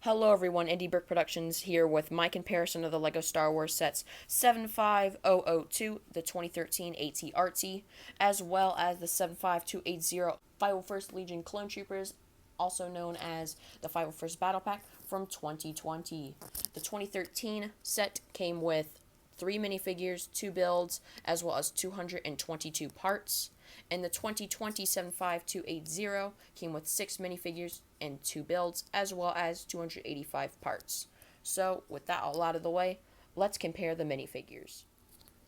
Hello everyone, Indie Brick Productions here with my comparison of the LEGO Star Wars sets 75002, the 2013 ATRT, as well as the 75280 501st Legion Clone Troopers, also known as the 501st Battle Pack from 2020. The 2013 set came with 3 minifigures, 2 builds, as well as 222 parts. And the 2020 75280 came with 6 minifigures and 2 builds, as well as 285 parts. So, with that all out of the way, let's compare the minifigures.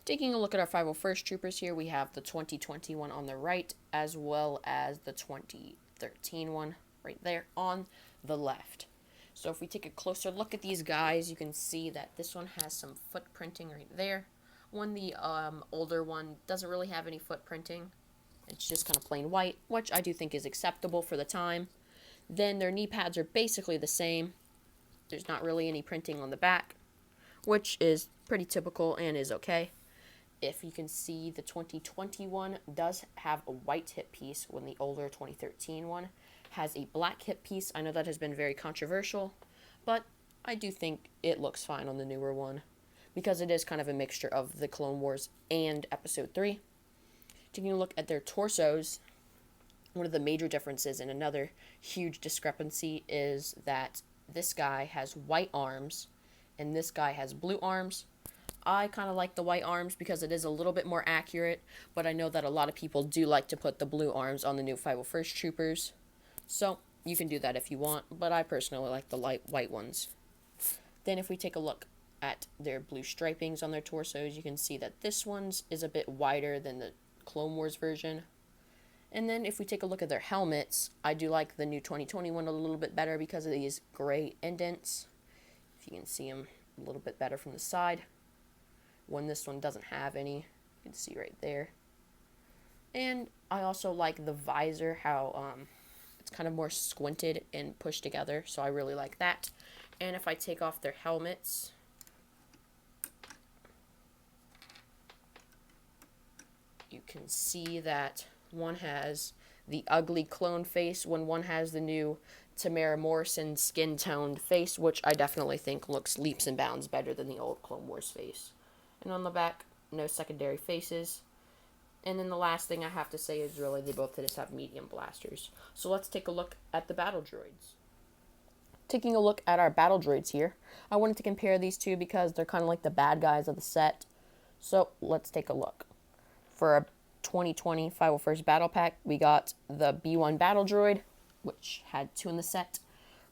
Taking a look at our 501st Troopers here, we have the 2020 one on the right, as well as the 2013 one right there on the left. So if we take a closer look at these guys, you can see that this one has some footprinting right there. The older one doesn't really have any footprinting. It's just kind of plain white, which I do think is acceptable for the time. Then their knee pads are basically the same. There's not really any printing on the back, which is pretty typical and is okay. If you can see, the 2021 does have a white hip piece when the older 2013 one has a black hip piece. I know that has been very controversial, but I do think it looks fine on the newer one because it is kind of a mixture of the Clone Wars and Episode 3. Taking a look at their torsos, one of the major differences and another huge discrepancy is that this guy has white arms and this guy has blue arms. I kind of like the white arms because it is a little bit more accurate, but I know that a lot of people do like to put the blue arms on the new 501st Troopers. So you can do that if you want, but I personally like the light white ones. Then if we take a look at their blue stripings on their torsos, you can see that this one's is a bit wider than the Clone Wars version. And then if we take a look at their helmets, I do like the new 2021 a little bit better because of these gray indents. If you can see them a little bit better from the side. When this one doesn't have any, you can see right there. And I also like the visor, how it's kind of more squinted and pushed together, so I really like that. And if I take off their helmets, you can see that one has the ugly clone face when one has the new Tamara Morrison skin-toned face, which I definitely think looks leaps and bounds better than the old Clone Wars face. And on the back, no secondary faces. And then the last thing I have to say is really they both just have medium blasters. So let's take a look at the battle droids. Taking a look at our battle droids here, I wanted to compare these two because they're kind of like the bad guys of the set. So let's take a look. For a 2020 501st Battle Pack, we got the B1 Battle Droid, which had 2 in the set.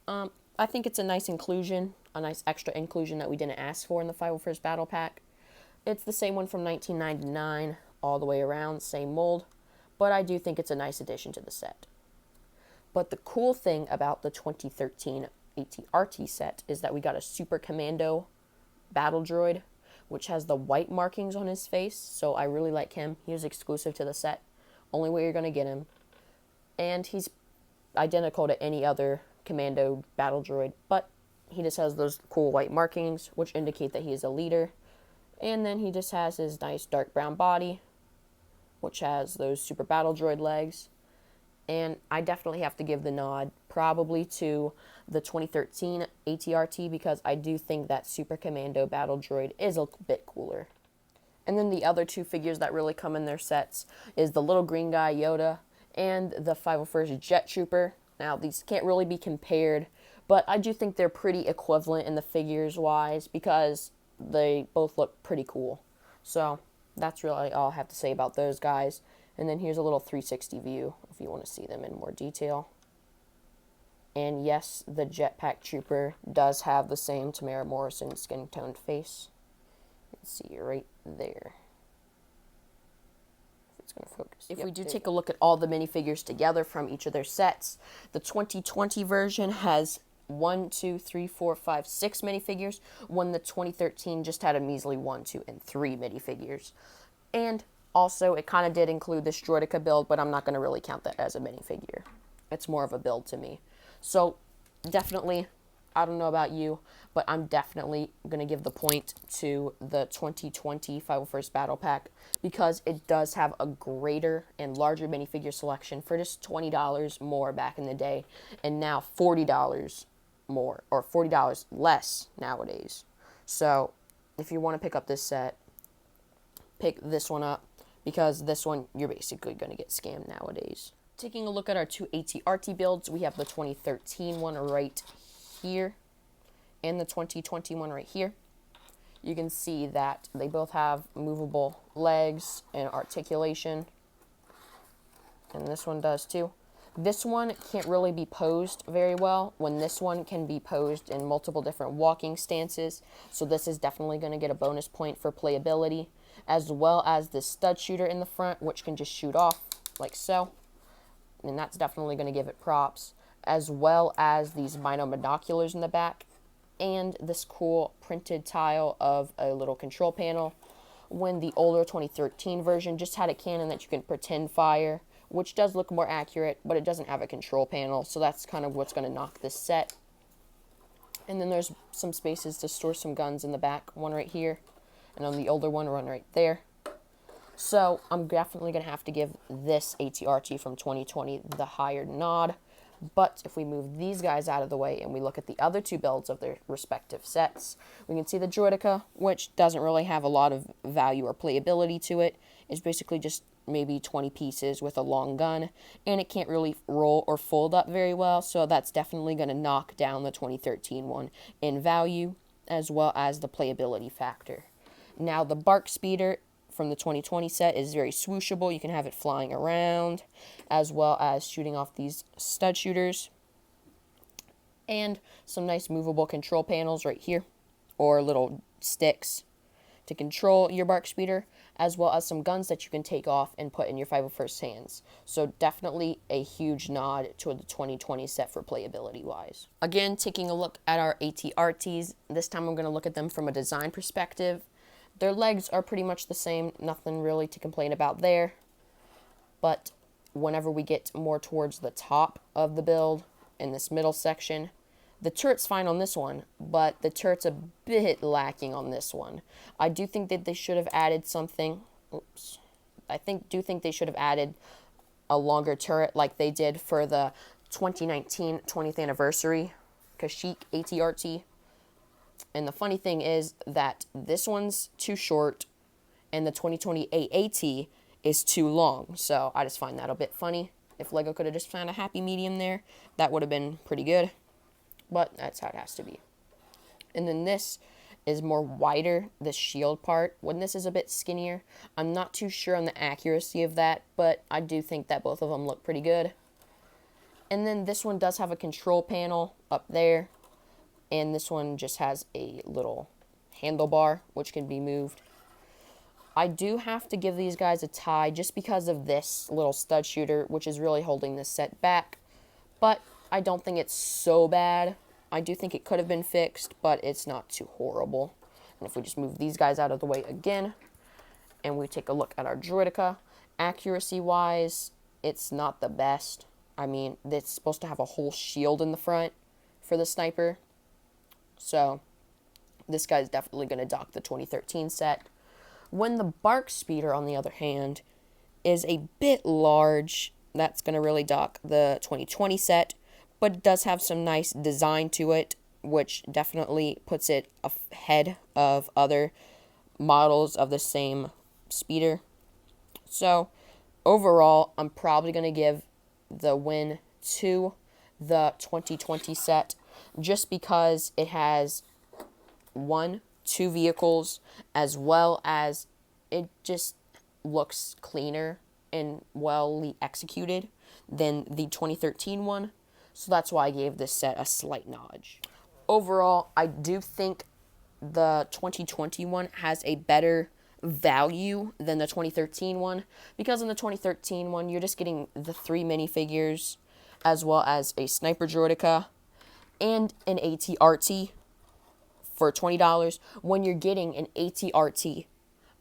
I think it's a nice inclusion, a nice extra inclusion that we didn't ask for in the 501st Battle Pack. It's the same one from 1999, all the way around, same mold, but I do think it's a nice addition to the set. But the cool thing about the 2013 ATRT set is that we got a Super Commando Battle Droid, which has the white markings on his face, so I really like him. He was exclusive to the set, only way you're going to get him. And he's identical to any other Commando Battle Droid, but he just has those cool white markings, which indicate that he is a leader. And then he just has his nice dark brown body, which has those Super Battle Droid legs. And I definitely have to give the nod probably to the 2013 ATRT because I do think that Super Commando Battle Droid is a bit cooler. And then the other 2 figures that really come in their sets is the little green guy Yoda and the 501st Jet Trooper. Now these can't really be compared, but I do think they're pretty equivalent in the figures wise because they both look pretty cool. So that's really all I have to say about those guys. And then here's a little 360 view if you want to see them in more detail. And yes, the Jetpack Trooper does have the same Tamara Morrison skin-toned face. You can see right there. If it's going to focus. If we do take a look at all the minifigures together from each of their sets, the 2020 version has 1, 2, 3, 4, 5, 6 minifigures, when the 2013 just had a measly 1, 2, and 3 minifigures. And also, it kind of did include this Droidica build, but I'm not going to really count that as a minifigure. It's more of a build to me. So, definitely, I don't know about you, but I'm definitely going to give the point to the 2020 501st Battle Pack because it does have a greater and larger minifigure selection for just $20 more back in the day, and now $40 more, or $40 less nowadays. So if you want to pick up this set, pick this one up, because this one you're basically going to get scammed nowadays. Taking a look at our two ATRT builds, we have the 2013 one right here and the 2021 right here. You can see that they both have movable legs and articulation, and this one does too. This one can't really be posed very well, when this one can be posed in multiple different walking stances, so this is definitely going to get a bonus point for playability, as well as the stud shooter in the front, which can just shoot off like so, and that's definitely going to give it props, as well as these Mino binoculars in the back, and this cool printed tile of a little control panel, when the older 2013 version just had a cannon that you can pretend fire, which does look more accurate, but it doesn't have a control panel, so that's kind of what's going to knock this set. And then there's some spaces to store some guns in the back, one right here, and on the older one right there. So I'm definitely going to have to give this ATRT from 2020 the higher nod. But if we move these guys out of the way and we look at the other two builds of their respective sets, we can see the Droidica, which doesn't really have a lot of value or playability to it. It's basically just maybe 20 pieces with a long gun, and it can't really roll or fold up very well, so that's definitely going to knock down the 2013 one in value, as well as the playability factor. Now, the Bark Speeder from the 2020 set is very swooshable. You can have it flying around, as well as shooting off these stud shooters, and some nice movable control panels right here, or little sticks to control your Bark Speeder, as well as some guns that you can take off and put in your 501st hands. So definitely a huge nod to the 2020 set for playability wise. Again, taking a look at our ATRTs, this time I'm going to look at them from a design perspective. Their legs are pretty much the same, nothing really to complain about there. But whenever we get more towards the top of the build, in this middle section, the turret's fine on this one, but the turret's a bit lacking on this one. I do think that they should have added something. Do think they should have added a longer turret like they did for the 2019 20th anniversary Kashyyyk ATRT. And the funny thing is that this one's too short and the 2020 AAT is too long. So I just find that a bit funny. If LEGO could have just found a happy medium there, that would have been pretty good. But that's how it has to be. And then this is more wider, the shield part, when this is a bit skinnier. I'm not too sure on the accuracy of that, but I do think that both of them look pretty good. And then this one does have a control panel up there, and this one just has a little handlebar, which can be moved. I do have to give these guys a tie just because of this little stud shooter, which is really holding this set back. But I don't think it's so bad. I do think it could have been fixed, but it's not too horrible. And if we just move these guys out of the way again, and we take a look at our Droidica, accuracy-wise, it's not the best. I mean, it's supposed to have a whole shield in the front for the sniper. So, this guy's definitely going to dock the 2013 set. When the Bark Speeder, on the other hand, is a bit large, that's going to really dock the 2020 set. But it does have some nice design to it, which definitely puts it ahead of other models of the same speeder. So, overall, I'm probably going to give the win to the 2020 set, just because it has two vehicles, as well as it just looks cleaner and well executed than the 2013 one. So that's why I gave this set a slight notch. Overall, I do think the 2020 one has a better value than the 2013 one, because in the 2013 one, you're just getting the 3 minifigures, as well as a Sniper Droidica and an ATRT for $20, when you're getting an ATRT,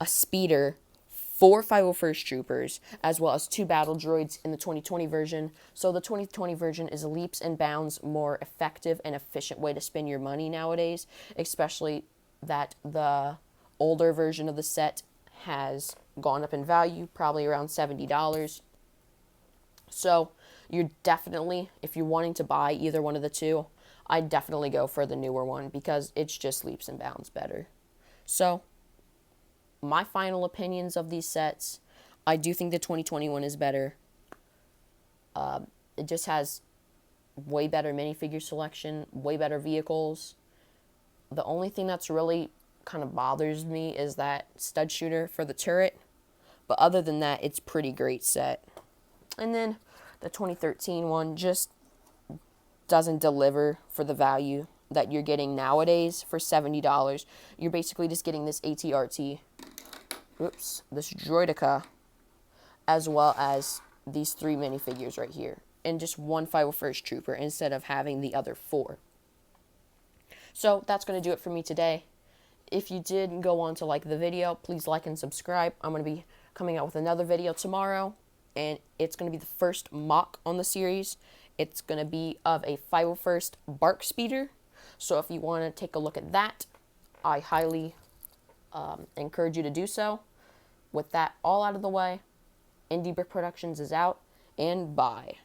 a speeder, 4 501st Troopers, as well as 2 battle droids in the 2020 version. So the 2020 version is leaps and bounds more effective and efficient way to spend your money nowadays, especially that the older version of the set has gone up in value, probably around $70. So you're definitely, if you're wanting to buy either one of the two, I'd definitely go for the newer one because it's just leaps and bounds better. So, my final opinions of these sets, I do think the 2021 is better. It just has way better minifigure selection, way better vehicles. The only thing that's really kind of bothers me is that stud shooter for the turret. But other than that, it's pretty great set. And then the 2013 one just doesn't deliver for the value that you're getting nowadays for $70. You're basically just getting this ATRT, this Droidica, as well as these 3 minifigures right here, and just one 501st Trooper instead of having the other 4. So that's going to do it for me today. If you did go on to like the video, please like and subscribe. I'm going to be coming out with another video tomorrow, and it's going to be the first mock on the series. It's going to be of a 501st Bark Speeder. So if you want to take a look at that, I highly encourage you to do so. With that all out of the way, Indie Brick Productions is out, and bye.